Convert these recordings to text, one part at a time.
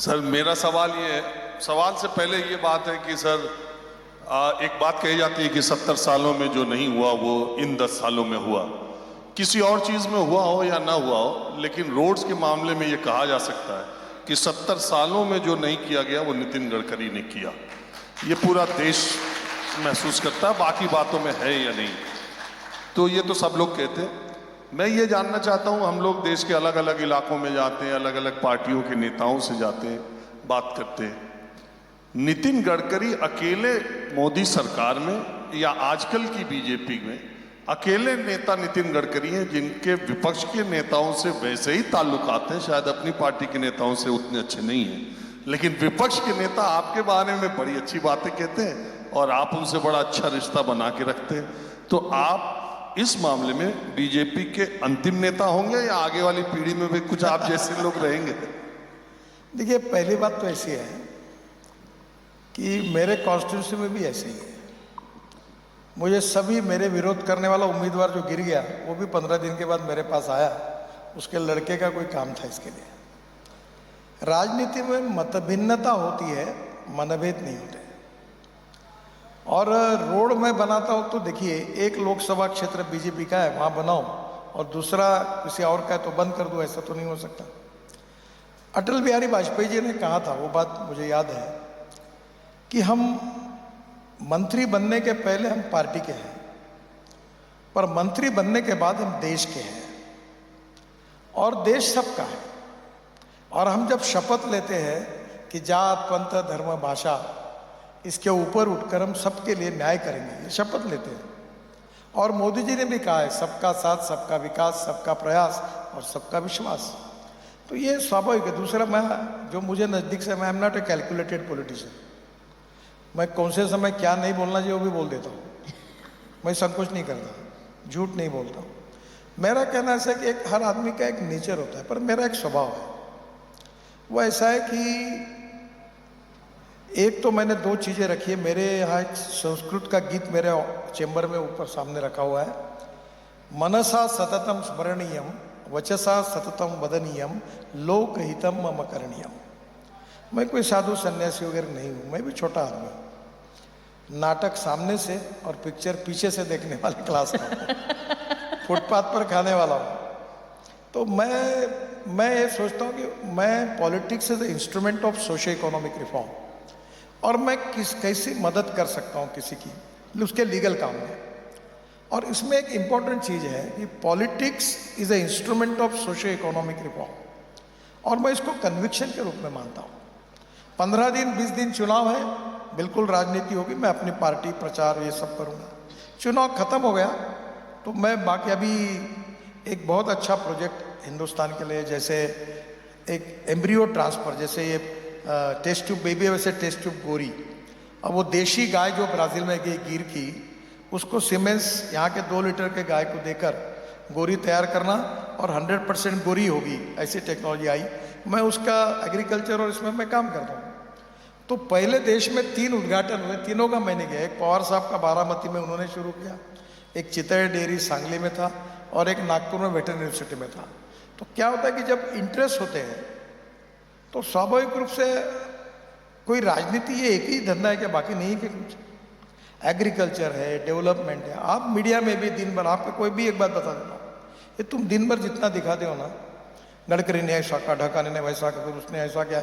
Sir मेरा सवाल ये है, सवाल से पहले ये बात है कि सर एक बात कही जाती है कि 70 सालों में जो नहीं हुआ वो इन 10 सालों में हुआ। किसी और चीज़ में हुआ हो या ना हुआ हो, लेकिन रोड्स के मामले में ये कहा जा सकता है कि 70 सालों में जो नहीं किया गया वो नितिन गडकरी ने किया। ये पूरा देश महसूस करता है, बाकी बातों में है या नहीं। तो ये तो सब लोग कहते हैं। मैं ये जानना चाहता हूँ, हम लोग देश के अलग अलग इलाकों में जाते हैं, अलग अलग पार्टियों के नेताओं से जाते हैं, बात करते हैं। नितिन गडकरी अकेले मोदी सरकार में या आजकल की बीजेपी में अकेले नेता नितिन गडकरी हैं जिनके विपक्ष के नेताओं से वैसे ही ताल्लुकात हैं, शायद अपनी पार्टी के नेताओं से उतने अच्छे नहीं हैं, लेकिन विपक्ष के नेता आपके बारे में बड़ी अच्छी बातें कहते हैं और आप उनसे बड़ा अच्छा रिश्ता बना के रखते हैं। तो आप इस मामले में बीजेपी के अंतिम नेता होंगे या आगे वाली पीढ़ी में भी कुछ आप जैसे लोग रहेंगे? देखिए, पहली बात तो ऐसी है कि मेरे कॉन्स्टिट्यूंसी में भी ऐसे ही है। मुझे सभी मेरे विरोध करने वाला उम्मीदवार जो गिर गया वो भी 15 दिन के बाद मेरे पास आया, उसके लड़के का कोई काम था इसके लिए। राजनीति में मतभिन्नता होती है, मनभेद नहीं होते। और रोड में बनाता हूँ तो देखिए, एक लोकसभा क्षेत्र बीजेपी का है, वहाँ बनाओ, और दूसरा किसी और का है तो बंद कर दो, ऐसा तो नहीं हो सकता। अटल बिहारी वाजपेयी जी ने कहा था, वो बात मुझे याद है, कि हम मंत्री बनने के पहले हम पार्टी के हैं, पर मंत्री बनने के बाद हम देश के हैं, और देश सबका है। और हम जब शपथ लेते हैं कि जात पंथ धर्म भाषा इसके ऊपर उठकर हम सबके लिए न्याय करेंगे, ये शपथ लेते हैं। और मोदी जी ने भी कहा है, सबका साथ, सबका विकास, सबका प्रयास और सबका विश्वास। तो ये स्वाभाविक है। दूसरा, मैं जो मुझे नज़दीक से, मैं am not a calculated politician. मैं कौन से समय क्या नहीं बोलना चाहिए वो भी बोल देता हूँ। मैं संकोच नहीं करता, झूठ नहीं बोलता हूँ। मेरा कहना ऐसा है कि एक हर आदमी का एक नेचर होता है, पर मेरा एक स्वभाव है, वो ऐसा है कि एक तो मैंने 2 चीज़ें रखी है। मेरे यहाँ एक संस्कृत का गीत मेरे चेंबर में ऊपर सामने रखा हुआ है, मनसा सततम स्मरणीयम वचसा सततम वदनीयम लोकहितम मम करणीयम। मैं कोई साधु सन्यासी वगैरह नहीं हूँ, मैं भी छोटा आदमी हूँ। नाटक सामने से और पिक्चर पीछे से देखने वाले क्लास का हूँ, फुटपाथ पर खाने वाला हूँ। तो मैं ये सोचता हूँ कि मैं politics is the instrument of socio economic reform, और मैं कैसी मदद कर सकता हूँ किसी की, उसके लीगल काम में। और इसमें एक इम्पॉर्टेंट चीज़ है कि politics is a instrument of socio economic reform, और मैं इसको कन्विक्शन के रूप में मानता हूँ। 15 दिन 20 दिन चुनाव है, बिल्कुल राजनीति होगी, मैं अपनी पार्टी प्रचार ये सब करूँगा। चुनाव खत्म हो गया तो मैं बाकी, अभी एक बहुत अच्छा प्रोजेक्ट हिंदुस्तान के लिए, जैसे एक एम्ब्रियो ट्रांसफ़र, जैसे ये टेस्ट ट्यूब बेबी है, वैसे टेस्ट ट्यूब गोरी। अब वो देशी गाय जो ब्राज़ील में गई गिर की, उसको सीमेंस यहाँ के 2 लीटर के गाय को देकर गोरी तैयार करना, और 100% गोरी होगी, ऐसी टेक्नोलॉजी आई। मैं उसका एग्रीकल्चर और इसमें मैं काम करता हूँ। तो पहले देश में 3 उद्घाटन हुए, तीनों का मैंने किया। एक पवार साहब का बारामती में उन्होंने शुरू किया, एक चितई डेयरी सांगली में था, और एक नागपुर में वेटरनरी यूनिवर्सिटी में था। तो क्या होता है कि जब इंटरेस्ट होते हैं तो स्वाभाविक रूप से, कोई राजनीति ये एक ही धंधा है क्या, बाकी नहीं कि कुछ एग्रीकल्चर है, डेवलपमेंट है। आप मीडिया में भी दिन भर, आपको कोई भी एक बात बता देता हूँ, ये तुम दिन भर जितना दिखाते हो ना, गडकरी ने ऐसा कहा, ढकाने ने वैसा कहा, फिर उसने ऐसा किया,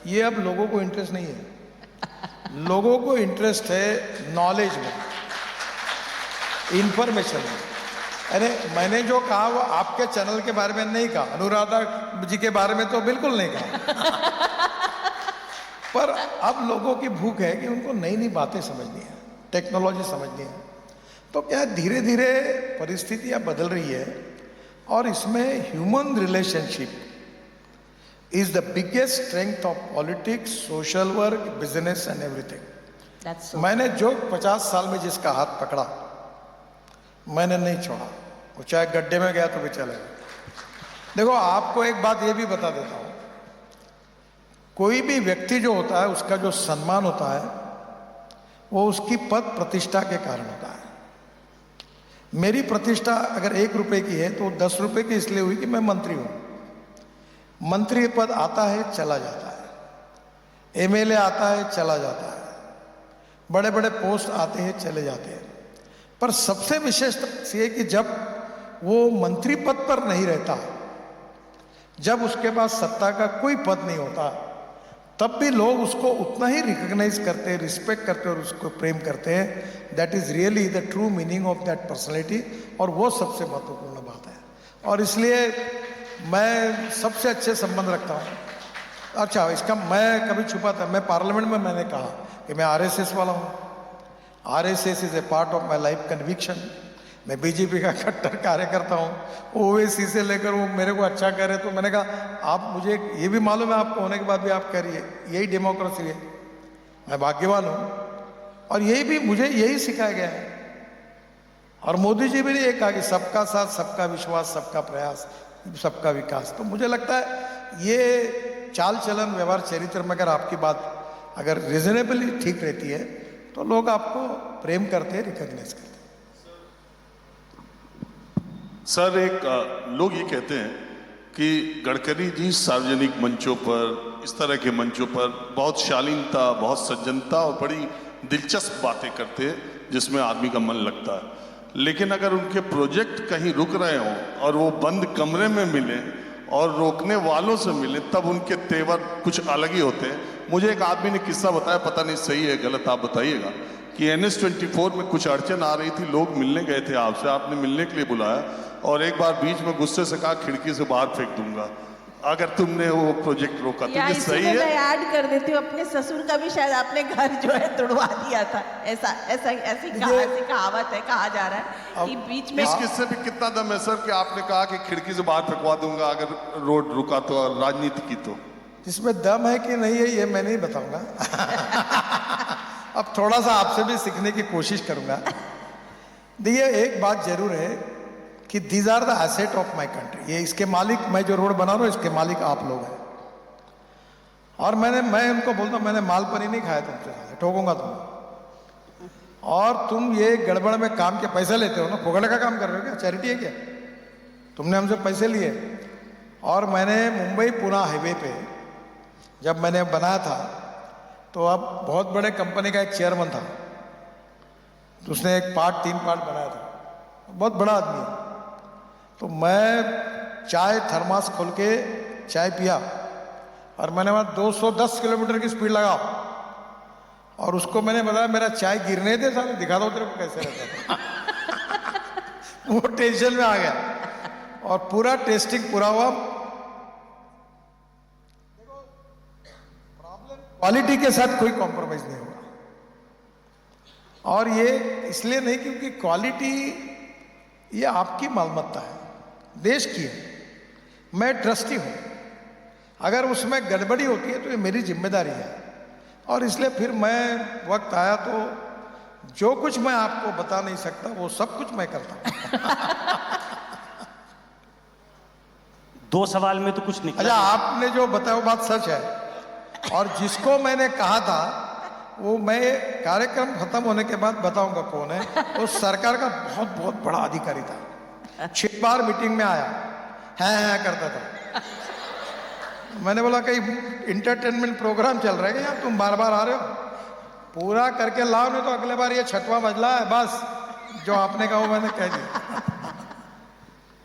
ये अब लोगों को इंटरेस्ट नहीं है। लोगों को इंटरेस्ट है नॉलेज में, इंफॉर्मेशन में। अरे मैंने जो कहा वो आपके चैनल के बारे में नहीं कहा, अनुराधा जी के बारे में तो बिल्कुल नहीं कहा। पर अब लोगों की भूख है कि उनको नई नई बातें समझनी है, टेक्नोलॉजी समझनी है। तो क्या धीरे धीरे परिस्थितियां बदल रही है, और इसमें human relationship is the biggest strength of politics, social work, business and everything. मैंने जो 50 साल में जिसका हाथ पकड़ा, मैंने नहीं छोड़ा, वो चाहे गड्ढे में गया तो भी चलेगा। देखो, आपको एक बात ये भी बता देता हूँ, कोई भी व्यक्ति जो होता है, उसका जो सम्मान होता है, वो उसकी पद प्रतिष्ठा के कारण होता है। मेरी प्रतिष्ठा अगर 1 रुपए की है तो 10 रुपए की इसलिए हुई कि मैं मंत्री हूँ। मंत्री पद आता है, चला जाता है। एमएलए आता है चला जाता है, बड़े बड़े पोस्ट आते हैं चले जाते हैं, पर सबसे विशेष ये है कि जब वो मंत्री पद पर नहीं रहता, जब उसके पास सत्ता का कोई पद नहीं होता, तब भी लोग उसको उतना ही रिकॉग्नाइज करते हैं, रिस्पेक्ट करते हैं और उसको प्रेम करते हैं। That is really the true meaning of that personality, और वो सबसे महत्वपूर्ण बात है। और इसलिए मैं सबसे अच्छे संबंध रखता हूँ। अच्छा, इसका मैं कभी छुपा था, मैं पार्लियामेंट में मैंने कहा कि मैं आरएसएस वाला हूँ, RSS is a part of my life conviction, मैं बीजेपी का कट्टर कार्यकर्ता हूँ। ओवैसी से लेकर वो मेरे को अच्छा कह रहे, तो मैंने कहा आप, मुझे ये भी मालूम है आपको होने के बाद भी आप कह रही है, यही डेमोक्रेसी है, मैं भाग्यवान हूँ। और यही भी मुझे यही सिखाया गया है। और मोदी जी भी ने ये कहा कि सबका साथ, सबका विश्वास, सबका प्रयास, सबका विकास। तो मुझे लगता है ये चाल चलन, व्यवहार, चरित्र में अगर आपकी बात अगर रिजनेबली ठीक रहती है तो लोग आपको प्रेम करते हैं, रिकॉग्नाइज करते हैं। सर, लोग ये कहते हैं कि गडकरी जी सार्वजनिक मंचों पर, इस तरह के मंचों पर बहुत शालीनता, बहुत सज्जनता और बड़ी दिलचस्प बातें करते हैं जिसमें आदमी का मन लगता है। लेकिन अगर उनके प्रोजेक्ट कहीं रुक रहे हों और वो बंद कमरे में मिले और रोकने वालों से मिले, तब उनके तेवर कुछ अलग ही होते हैं। मुझे एक आदमी ने किस्सा बताया, पता नहीं सही है गलत, आप बताइएगा, कि NH-24 में कुछ अड़चन आ रही थी, लोग मिलने गए थे आपसे, आपने मिलने के लिए बुलाया और एक बार बीच में गुस्से से कहा खिड़की से बाहर फेंक दूंगा अगर तुमने वो प्रोजेक्ट रोका। तो ये सही है? मैं ऐड कर देती हूँ, अपने ससुर का भी शायद आपने घर जो है तोड़वा दिया था, ऐसी कहावत है, कहा जा रहा है कि बीच में। इस किस्से में कितना दम है सर कि आपने कहा कि खिड़की से बाहर फेंकवा दूंगा अगर रोड रुका तो, राजनीति की तो? इसमें दम है कि नहीं है ये मैं नहीं बताऊंगा। अब थोड़ा सा आपसे भी सीखने की कोशिश करूंगा। देखिए, एक बात जरूर है कि these are the asset of my country, ये इसके मालिक, मैं जो रोड बना रहा हूँ इसके मालिक आप लोग हैं। और मैं उनको बोलता हूँ, मैंने माल पर ही नहीं खाया तुमसे, ठोकूंगा तुम। और तुम ये गड़बड़ में काम के पैसे लेते हो ना, फोगड़ का काम कर रहे हो क्या? चैरिटी है क्या? तुमने हमसे पैसे लिए। और मैंने मुंबई पुणे हाईवे पे जब मैंने बनाया था, तो अब बहुत बड़े कंपनी का एक चेयरमैन था, तो उसने एक 3 पार्ट बनाया था, बहुत बड़ा आदमी है। तो मैं चाय थर्मास खोल के चाय पिया और मैंने वहाँ 210 किलोमीटर की स्पीड लगा और उसको मैंने बताया मेरा चाय गिरने दे, साले दिखा दो तेरे को कैसे रहता था। वो टेंशन में आ गया और पूरा टेस्टिंग पूरा हुआ। क्वालिटी के साथ कोई कॉम्प्रोमाइज नहीं होगा। और ये इसलिए नहीं क्योंकि क्वालिटी ये आपकी मालमत्ता है, देश की है, मैं ट्रस्टी हूं। अगर उसमें गड़बड़ी होती है तो ये मेरी जिम्मेदारी है। और इसलिए फिर मैं वक्त आया तो जो कुछ मैं आपको बता नहीं सकता वो सब कुछ मैं करता हूं। 2 सवाल में तो कुछ निकला। अच्छा, आपने जो बताया वो बात सच है। और जिसको मैंने कहा था वो मैं कार्यक्रम खत्म होने के बाद बताऊंगा कौन है। वो सरकार का बहुत बहुत बड़ा अधिकारी था, 6 बार मीटिंग में आया, है करता था। मैंने बोला कहीं इंटरटेनमेंट प्रोग्राम चल रहा है क्या, तुम बार बार आ रहे हो? पूरा करके लाओ, नहीं तो अगले बार ये 6वां बदला है, बस जो आपने कहा वो मैंने कह दिया।